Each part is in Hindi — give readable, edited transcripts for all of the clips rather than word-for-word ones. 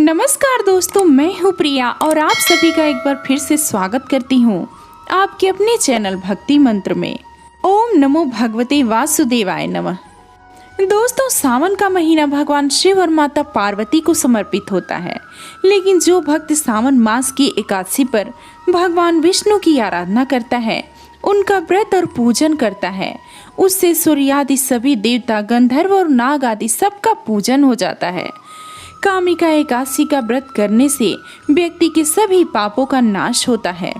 नमस्कार दोस्तों, मैं हूँ प्रिया और आप सभी का एक बार फिर से स्वागत करती हूँ आपके अपने चैनल भक्ति मंत्र में। ओम नमो भगवते वासुदेवाय नमः। दोस्तों, सावन का महीना भगवान शिव और माता पार्वती को समर्पित होता है, लेकिन जो भक्त सावन मास की एकादशी पर भगवान विष्णु की आराधना करता है, उनका व्रत और पूजन करता है, उससे सूर्यादि सभी देवता, गंधर्व और नाग आदि सबका पूजन हो जाता है। कामिका एकादशी का व्रत करने से व्यक्ति के सभी पापों का नाश होता है।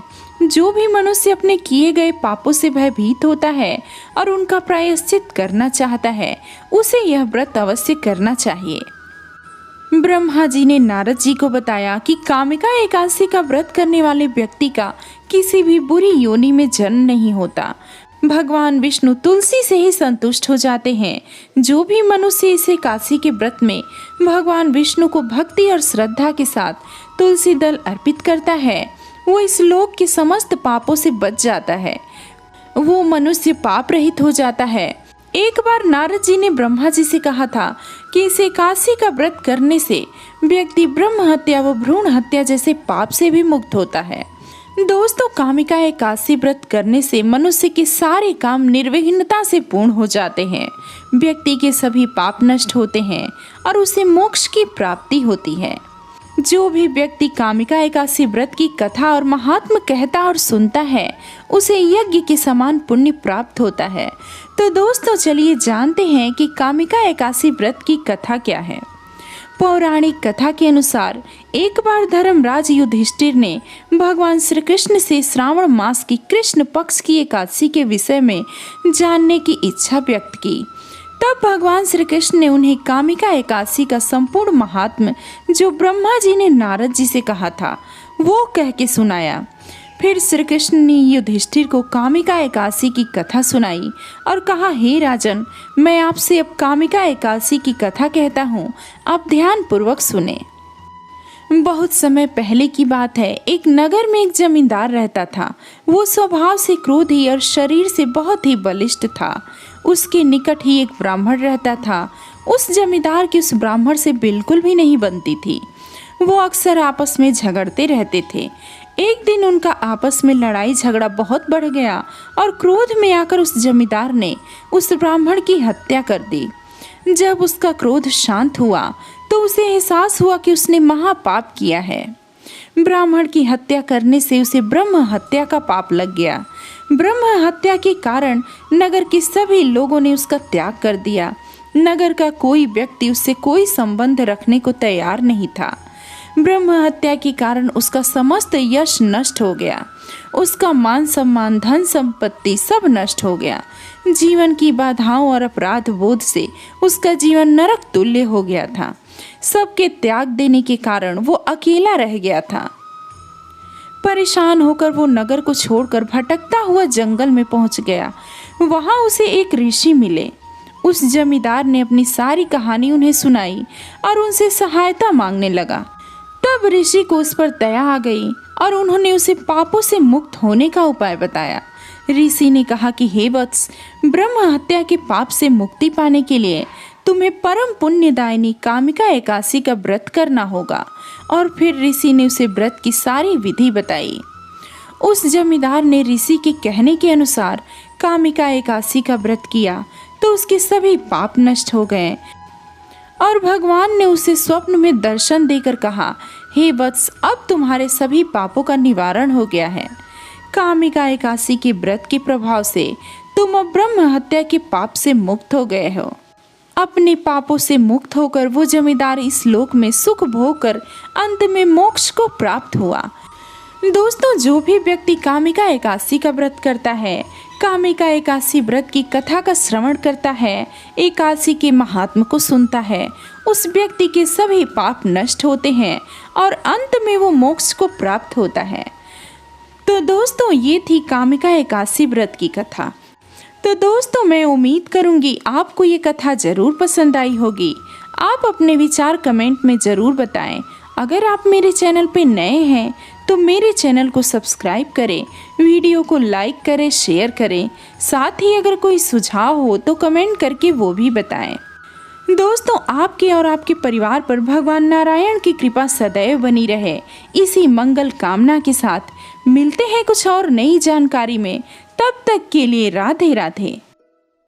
जो भी मनुष्य अपने किए गए पापों से भयभीत होता है और उनका प्रायश्चित करना चाहता है, उसे यह व्रत अवश्य करना चाहिए। ब्रह्मा जी ने नारद जी को बताया कि कामिका एकादशी का व्रत करने वाले व्यक्ति का किसी भी बुरी योनि में जन्म नहीं होता। भगवान विष्णु तुलसी से ही संतुष्ट हो जाते हैं। जो भी मनुष्य इस एकादशी के व्रत में भगवान विष्णु को भक्ति और श्रद्धा के साथ तुलसी दल अर्पित करता है, वो इस लोक के समस्त पापों से बच जाता है। वो मनुष्य पाप रहित हो जाता है। एक बार नारद जी ने ब्रह्मा जी से कहा था कि इस एकादशी का व्रत करने से व्यक्ति ब्रह्म हत्या व भ्रूण हत्या जैसे पाप से भी मुक्त होता है। दोस्तों, कामिका एकादशी व्रत करने से मनुष्य के सारे काम निर्विघ्नता से पूर्ण हो जाते हैं। व्यक्ति के सभी पाप नष्ट होते हैं और उसे मोक्ष की प्राप्ति होती है। जो भी व्यक्ति कामिका एकादशी व्रत की कथा और महात्म कहता और सुनता है, उसे यज्ञ के समान पुण्य प्राप्त होता है। तो दोस्तों, चलिए जानते हैं कि कामिका एकादशी व्रत की कथा क्या है। पौराणिक कथा के अनुसार एक बार धर्मराज युधिष्ठिर ने भगवान श्री कृष्ण से श्रावण मास की कृष्ण पक्ष की एकादशी के विषय में जानने की इच्छा व्यक्त की। तब भगवान श्री कृष्ण ने उन्हें कामिका एकादशी का संपूर्ण महात्म्य, जो ब्रह्मा जी ने नारद जी से कहा था, वो कह के सुनाया। फिर श्री कृष्ण ने युधिष्ठिर को कामिका एकादशी की कथा सुनाई और कहा, हे राजन, मैं आपसे अब कामिका एकादशी की कथा कहता हूँ, आप ध्यान पूर्वक सुने। बहुत समय पहले की बात है। एक नगर में एक जमींदार रहता था। वो स्वभाव से क्रोधी और शरीर से बहुत ही बलिष्ठ था। उसके निकट ही एक ब्राह्मण रहता था। उस जमींदार की उस ब्राह्मण से बिल्कुल भी नहीं बनती थी। वो अक्सर आपस में झगड़ते रहते थे। एक दिन उनका आपस में लड़ाई झगड़ा बहुत बढ़ गया और क्रोध में आकर उस जमींदार ने उस ब्राह्मण की हत्या कर दी। जब उसका क्रोध शांत हुआ तो उसे एहसास हुआ कि उसने महापाप किया है। ब्राह्मण की हत्या करने से उसे ब्रह्म हत्या का पाप लग गया। ब्रह्म हत्या के कारण नगर के सभी लोगों ने उसका त्याग कर दिया। नगर का कोई व्यक्ति उससे कोई संबंध रखने को तैयार नहीं था। ब्रह्म हत्या के कारण उसका समस्त यश नष्ट हो गया। उसका मान सम्मान, धन संपत्ति सब नष्ट हो गया। जीवन की बाधाओं और अपराध बोध से उसका जीवन नरक तुल्य हो गया था। सबके त्याग देने के कारण वो अकेला रह गया था। परेशान होकर वो नगर को छोड़कर भटकता हुआ जंगल में पहुंच गया। वहां उसे एक ऋषि मिले। उस जमींदार ने अपनी सारी कहानी उन्हें सुनाई और उनसे सहायता मांगने लगा। तब ऋषि को उस पर दया आ गई और उन्होंने उसे पापों से मुक्त होने का उपाय बताया। ऋषि ने कहा कि हे वत्स, ब्रह्म हत्या के पाप से मुक्ति पाने के लिए तुम्हें परम पुण्यदायिनी कामिका एकादशी का व्रत करना होगा। और फिर ऋषि ने उसे व्रत की सारी विधि बताई। उस जमींदार ने ऋषि के कहने के अनुसार कामिका एकादशी का व्रत किया तो उसके सभी पाप नष्ट हो गए और भगवान ने उसे स्वप्न में दर्शन देकर कहा, हे वत्स, अब तुम्हारे सभी पापों का निवारण हो गया है। कामिका एकादशी के व्रत के प्रभाव से तुम अब ब्रह्म हत्या के पाप से मुक्त हो गए हो। अपने पापों से मुक्त होकर वो जमींदार इस लोक में सुख भोग कर अंत में मोक्ष को प्राप्त हुआ। दोस्तों, जो भी व्यक्ति कामिका एकादशी का व्रत करता है, कामिका एकादशी व्रत की कथा का श्रवण करता है, एकादशी के महात्म को सुनता है, उस व्यक्ति के सभी पाप नष्ट होते हैं और अंत में वो मोक्ष को प्राप्त होता है। तो दोस्तों, ये थी कामिका एकादशी व्रत की कथा। तो दोस्तों, मैं उम्मीद करूंगी आपको ये कथा जरूर पसंद आई होगी। आप अपने विचार कमेंट में ज़रूर बताएं। अगर आप मेरे चैनल पे नए हैं तो मेरे चैनल को सब्सक्राइब करें, वीडियो को लाइक करें, शेयर करें। साथ ही अगर कोई सुझाव हो तो कमेंट करके वो भी बताएं। दोस्तों, आपके और आपके परिवार पर भगवान नारायण की कृपा सदैव बनी रहे, इसी मंगल कामना के साथ मिलते हैं कुछ और नई जानकारी में। तब तक के लिए राधे राधे।